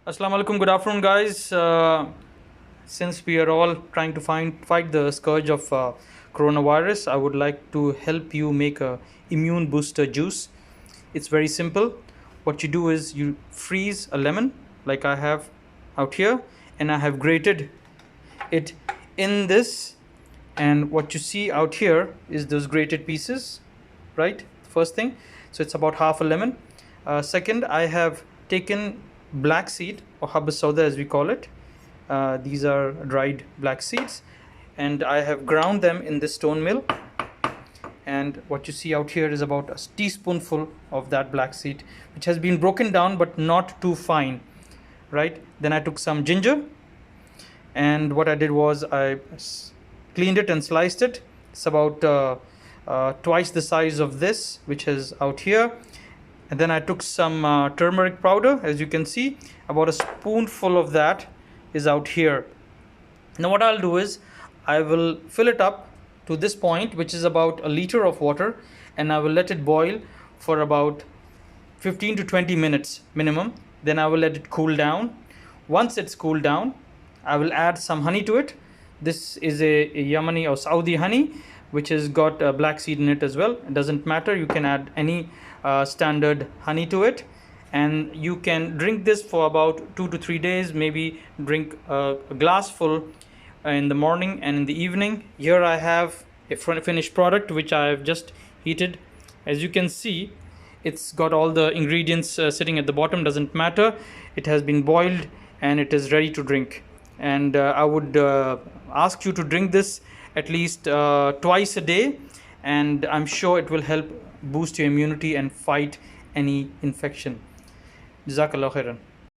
Assalamu alaikum, good afternoon, guys. Since we are all trying to fight the scourge of coronavirus, I would like to help you make a immune booster juice. It's very simple. What you do is you freeze a lemon, like I have out here, and I have grated it in this. And what you see out here is those grated pieces, right? First thing, so it's about half a lemon. Second, I have taken black seed, or habbatul sauda as we call it. These are dried black seeds, and I have ground them in this stone mill. And what you see out here is about a teaspoonful of that black seed, which has been broken down but not too fine, right? Then I took some ginger, and what I did was I cleaned it and sliced it. It's about twice the size of this, which is out here. And then I took some turmeric powder, as you can see, about a spoonful of that is out here. Now what I'll do is I will fill it up to this point, which is about a liter of water, and I will let it boil for about 15 to 20 minutes minimum. Then I will let it cool down. Once it's cooled down, I will add some honey to it. This is a Yemeni or Saudi honey, which has got black seed in it as well. It doesn't matter, you can add any standard honey to it, and you can drink this for about 2 to 3 days. Maybe drink a glass full in the morning and in the evening. Here I have a finished product which I have just heated. As you can see, it's got all the ingredients sitting at the bottom. Doesn't matter, it has been boiled and it is ready to drink. And I would ask you to drink this at least twice a day, and I'm sure it will help boost your immunity and fight any infection. Jazakallah khairan.